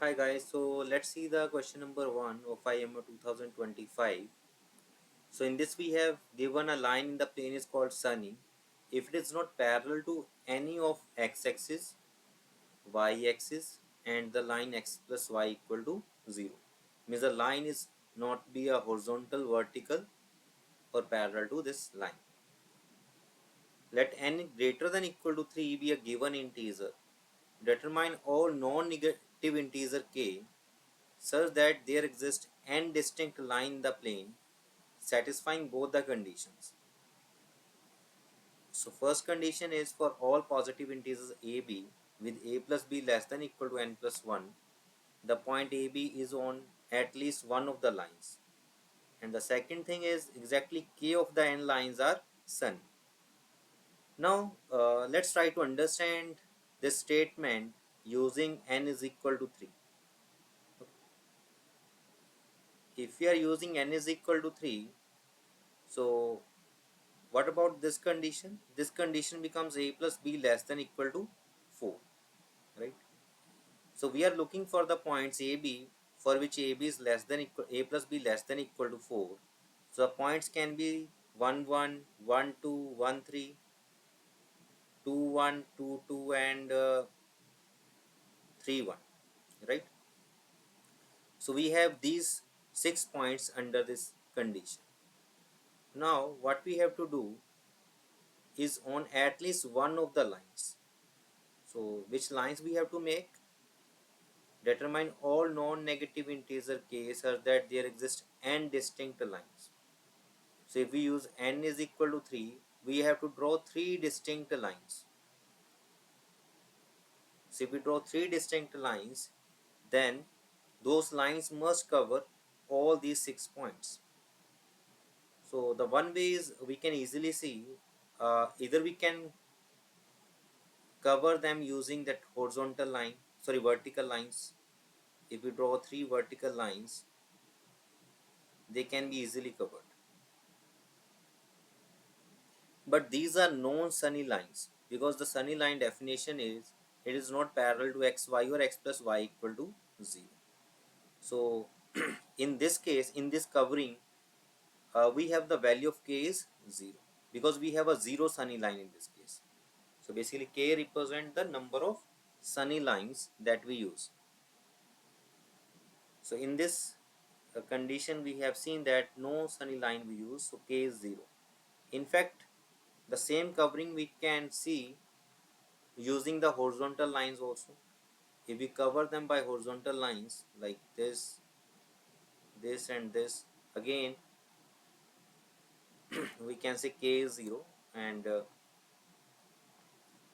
Hi guys, so let's see the question number 1 of IMO 2025. So in this we have given a line in the plane is called sunny. If it is not parallel to any of x-axis, y-axis and the line x plus y equal to 0. Means the line is not be a horizontal, vertical or parallel to this line. Let n greater than equal to 3 be a given integer. Determine all non-negative integer k such that there exists n distinct line in the plane satisfying both the conditions. So first condition is for all positive integers ab with a plus b less than equal to n plus 1, the point ab is on at least one of the lines. And the second thing is exactly k of the n lines are sunny. Now let's try to understand this statement using n is equal to 3. If we are using n is equal to 3, so what about this condition? This condition becomes a plus b less than equal to 4, right? So we are looking for the points ab for which ab is less than equal a plus b less than equal to 4. So the points can be 1 1, 1 2, 1 3, 2 1, 2 2 and 3 1, right? So we have these 6 points under this condition. Now what we have to do is on at least one of the lines. So which lines we have to make? Determine all non-negative integer k such that there exist n distinct lines. So if we use n is equal to 3, we have to draw 3 distinct lines. So if we draw 3 distinct lines, then those lines must cover all these 6 points. So the one way is we can easily see either we can cover them using that vertical lines. If we draw 3 vertical lines, they can be easily covered. But these are non-sunny lines because the sunny line definition is it is not parallel to xy or x plus y equal to 0. So in this case, in this covering, we have the value of k is 0 because we have a 0 sunny line in this case. So basically k represents the number of sunny lines that we use. So in this condition we have seen that no sunny line we use, so k is 0. In fact, the same covering we can see using the horizontal lines also. If we cover them by horizontal lines like this, this and this, again we can say k is 0 and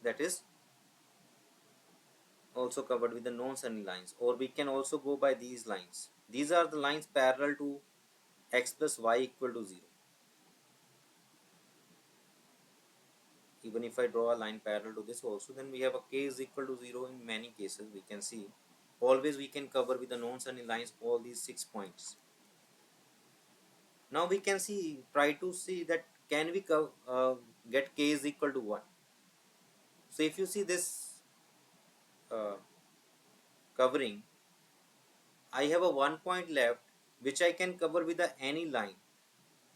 that is also covered with the non-sunny lines, or we can also go by these lines. These are the lines parallel to x plus y equal to 0. Even if I draw a line parallel to this also, then we have a k is equal to 0 in many cases. We can see always we can cover with the non-sunny lines all these 6 points. Now we can see, try to see that can we get k is equal to 1. So if you see this uh, covering, I have a 1 point left which I can cover with any line.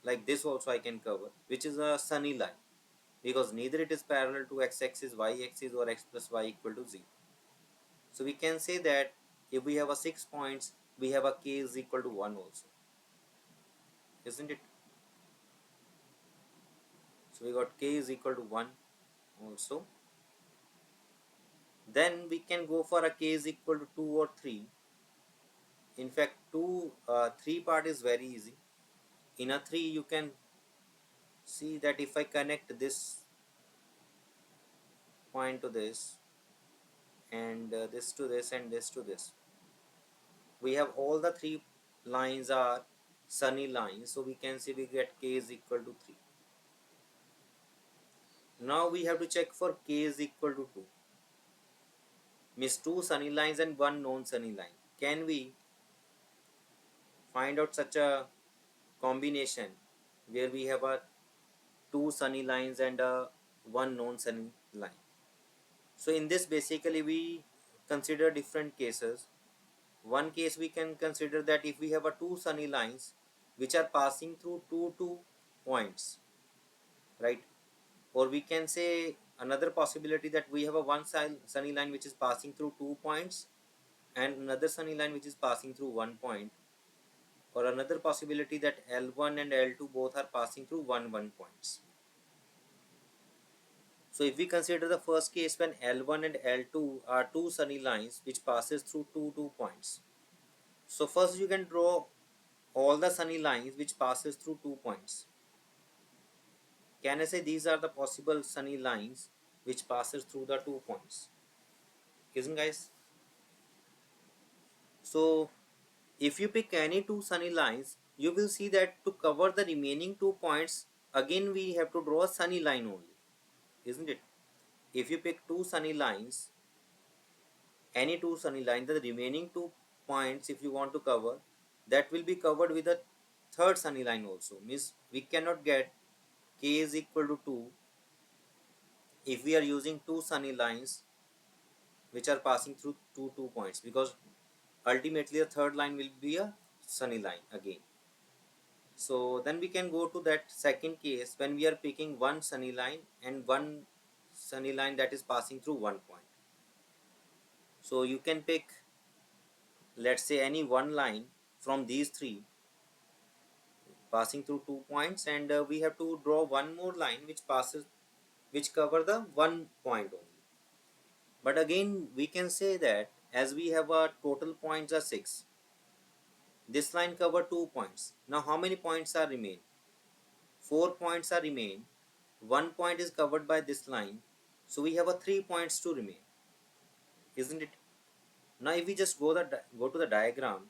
Like this also I can cover, which is a sunny line because neither it is parallel to x-axis, y-axis or x plus y equal to 0. So we can say that if we have a 6 points, we have a k is equal to 1 also, isn't it? So we got k is equal to 1 also. Then we can go for a k is equal to 2 or 3. In fact, 3 part is very easy. In a 3 you can see that if I connect this point to this and this to this and this to this, we have all the 3 lines are sunny lines, so we can say we get k is equal to 3. Now we have to check for k is equal to 2. Means 2 sunny lines and 1 non-sunny line. Can we find out such a combination where we have a 2 sunny lines and a 1 non-sunny line? So in this basically we consider different cases. one case we can consider that if we have a two sunny lines which are passing through two points, right? Or we can say another possibility that we have a one sunny line which is passing through 2 points and another sunny line which is passing through 1 point, or another possibility that L1 and L2 both are passing through 1 points. So if we consider the first case when L1 and L2 are two sunny lines which passes through two points. So first you can draw all the sunny lines which passes through 2 points. Can I say these are the possible sunny lines which passes through the 2 points? Isn't guys? So if you pick any two sunny lines, you will see that to cover the remaining 2 points, again we have to draw a sunny line only, isn't it? If you pick two sunny lines, any two sunny lines, the remaining 2 points if you want to cover, that will be covered with a third sunny line also. Means we cannot get k is equal to 2 if we are using two sunny lines which are passing through two points, because ultimately the third line will be a sunny line again. So then we can go to that second case when we are picking one sunny line and one sunny line that is passing through 1 point. So you can pick, let's say, any one line from these three passing through 2 points, and we have to draw one more line which cover the 1 point only. But again we can say that as we have a total points are 6, this line cover 2 points. Now how many points are remain? 4 points are remain. 1 point is covered by this line, so we have a 3 points to remain, isn't it? Now if we just go to the diagram,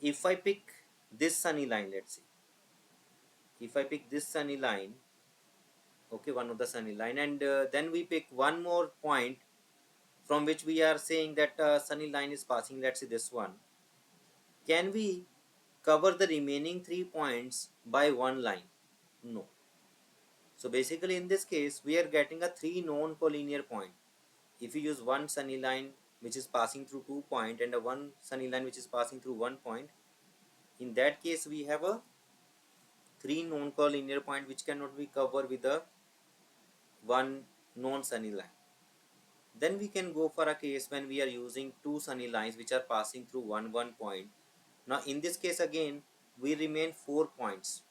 if I pick this sunny line, let's say if I pick this sunny line, okay, one of the sunny line, and then we pick one more point from which we are saying that sunny line is passing, let's say this one, can we cover the remaining 3 points by one line? No. So basically in this case we are getting a three non collinear point. If you use one sunny line which is passing through 2 point and a one sunny line which is passing through 1 point, in that case we have a three non collinear point which cannot be covered with a one non sunny line. Then we can go for a case when we are using two sunny lines which are passing through one point. Now in this case again we remain 4 points.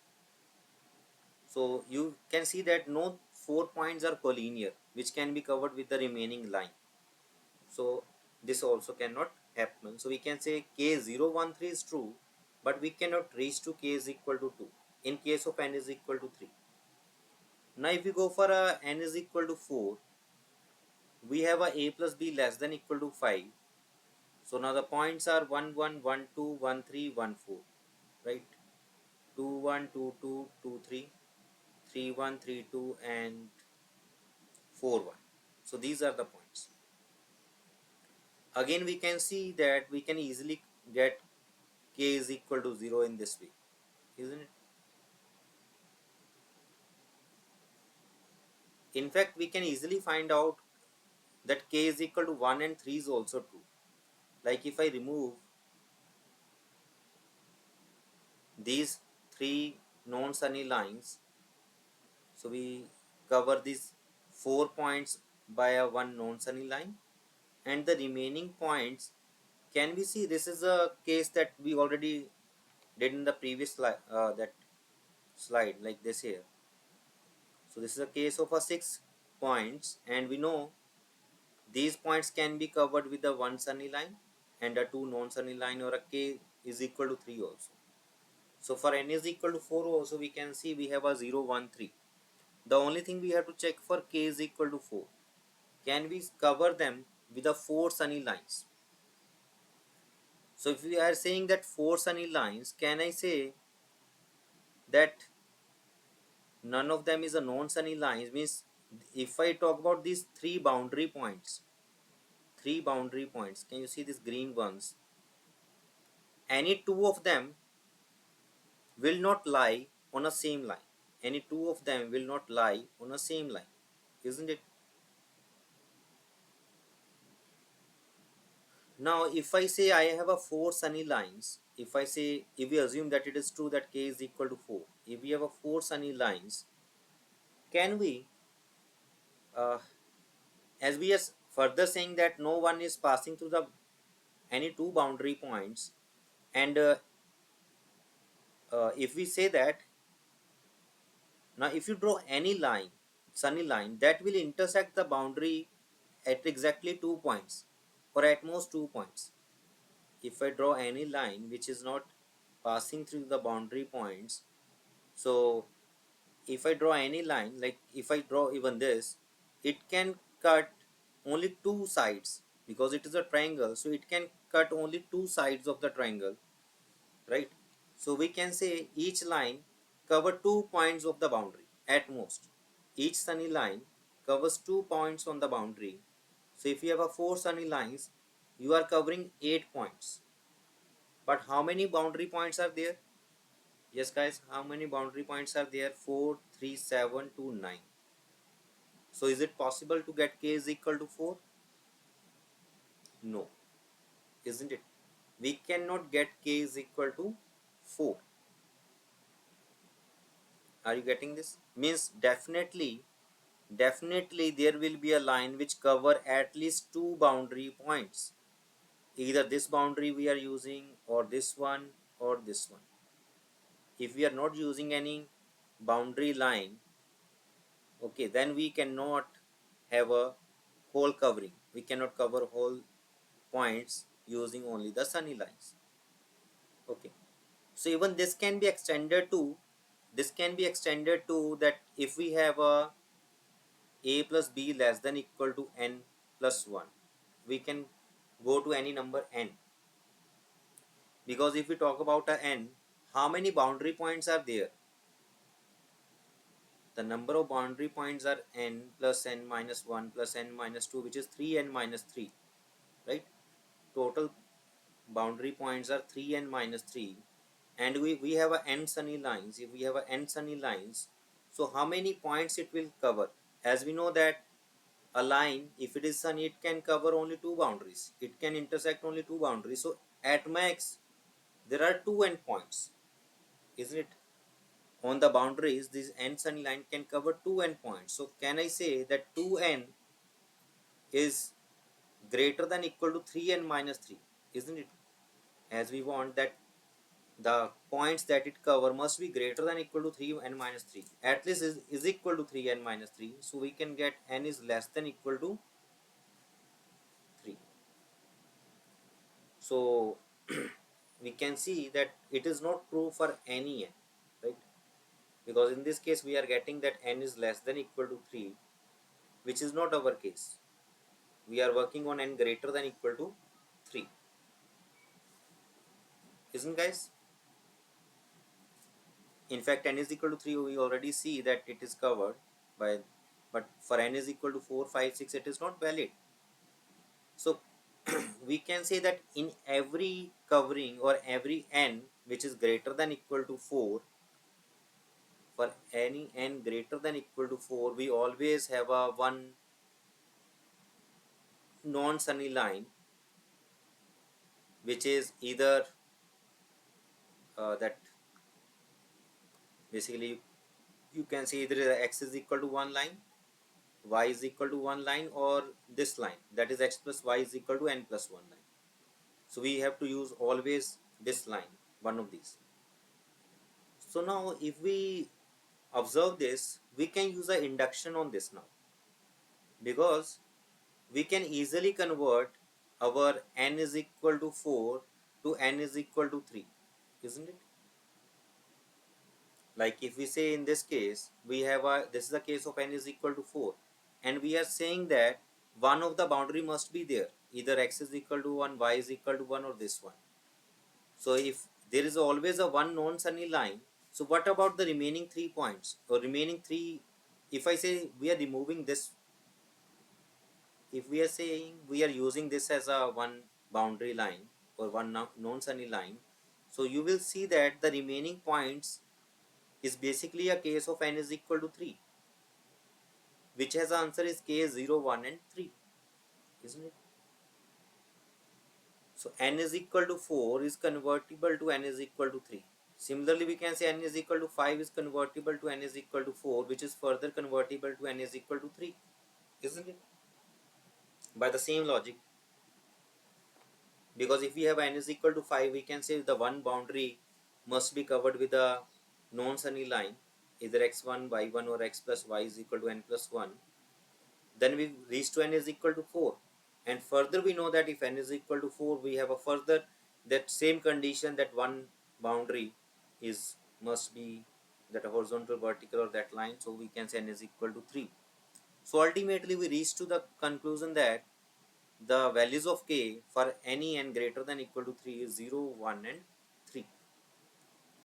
So you can see that no 4 points are collinear which can be covered with the remaining line. So this also cannot happen. So we can say K013 is true, but we cannot reach to K is equal to 2 in case of n is equal to 3. Now if we go for a n is equal to 4, we have a plus b less than equal to 5. So now the points are 1 1 1 2 1 3 1 4, right? 2 1 2 2 2 3 3 1 3 2 and 4 1. So these are the points. Again we can see that we can easily get k is equal to 0 in this way, isn't it? In fact we can easily find out that k is equal to 1 and 3 is also true. Like if I remove these three non-sunny lines, so we cover these 4 points by a one non-sunny line, and the remaining points, can we see this is a case that we already did in the previous slide like this here. So this is a case of a 6 points, and we know these points can be covered with a one sunny line and a two non-sunny line, or a k is equal to 3 also. So for n is equal to 4 also we can see we have a 0 1 3. The only thing we have to check for k is equal to 4, can we cover them with the 4 sunny lines? So if we are saying that 4 sunny lines, can I say that none of them is a non-sunny lines? Means if I talk about these three boundary points, can you see these green ones? Any two of them will not lie on a same line. Any two of them will not lie on a same line, isn't it? Now if I say I have a 4 sunny lines, if I say, if we assume that it is true that k is equal to 4, if we have a 4 sunny lines, can we, uh, as we are further saying that no one is passing through the any two boundary points, and if we say that, now if you draw any line, sunny line, that will intersect the boundary at exactly 2 points, or at most 2 points. If I draw any line which is not passing through the boundary points, so if I draw any line, like if I draw even this, it can cut only two sides, because it is a triangle, so it can cut only two sides of the triangle, right? So we can say each line cover 2 points of the boundary at most. Each sunny line covers 2 points on the boundary. So if you have a 4 sunny lines, you are covering 8 points. But how many boundary points are there? Yes guys, how many boundary points are there? 4, 3, 7, 2, 9. So is it possible to get k is equal to 4? No, isn't it? We cannot get k is equal to 4. Are you getting this? Means definitely there will be a line which cover at least two boundary points. Either this boundary we are using, or this one, or this one. If we are not using any boundary line, okay, then we cannot have a whole covering. We cannot cover whole points using only the sunny lines. Okay, so even this can be extended to that if we have a plus b less than equal to n plus 1, we can go to any number n, because if we talk about a n, how many boundary points are there? The number of boundary points are n plus n minus 1 plus n minus 2, which is 3n minus 3, right? Total boundary points are 3n minus 3, and we have a n sunny lines. If we have a n sunny lines, so how many points it will cover? As we know that a line, if it is sunny, it can cover only two boundaries, it can intersect only two boundaries. So at max there are two endpoints, isn't it? On the boundaries, this n sunny line can cover two endpoints. So can I say that 2n is greater than equal to 3n minus 3, isn't it? As we want that the points that it cover must be greater than equal to 3n minus 3, at least is equal to 3n minus 3, so we can get n is less than equal to 3. So we can see that it is not true for any n, right? Because in this case we are getting that n is less than equal to 3, which is not our case. We are working on n greater than equal to 3, isn't guys? In fact, n is equal to 3, we already see that it is covered by, but for n is equal to 4, 5, 6, it is not valid. So we can say that in every covering or every n which is greater than equal to 4, for any n greater than equal to 4, we always have a one non-sunny line, which is either that basically you can see either x is equal to one line, y is equal to one line, or this line, that is x plus y is equal to n plus 1 line. So we have to use always this line, one of these. So now if we observe this, we can use an induction on this now, because we can easily convert our n is equal to 4 to n is equal to 3, isn't it? Like if we say in this case, we have a, this is the case of n is equal to 4, and we are saying that one of the boundary must be there, either x is equal to 1, y is equal to 1, or this one. So if there is always a one non-sunny line, so what about the remaining 3 points, or remaining 3? If I say we are removing this, if we are saying we are using this as a one boundary line or one non-sunny line, so you will see that the remaining points is basically a case of n is equal to 3, which has answer is k 0, 1 and 3, isn't it? So n is equal to 4 is convertible to n is equal to 3. Similarly, we can say n is equal to 5 is convertible to n is equal to 4, which is further convertible to n is equal to 3, isn't it? By the same logic, because if we have n is equal to 5, we can say the one boundary must be covered with a non-sunny line, either x1, y1 or x plus y is equal to n plus 1. Then we reach to n is equal to 4, and further we know that if n is equal to 4, we have a further that same condition that one boundary is must be that horizontal, vertical, or that line, so we can say n is equal to 3. So ultimately we reach to the conclusion that the values of k for any n greater than equal to 3 is 0, 1 and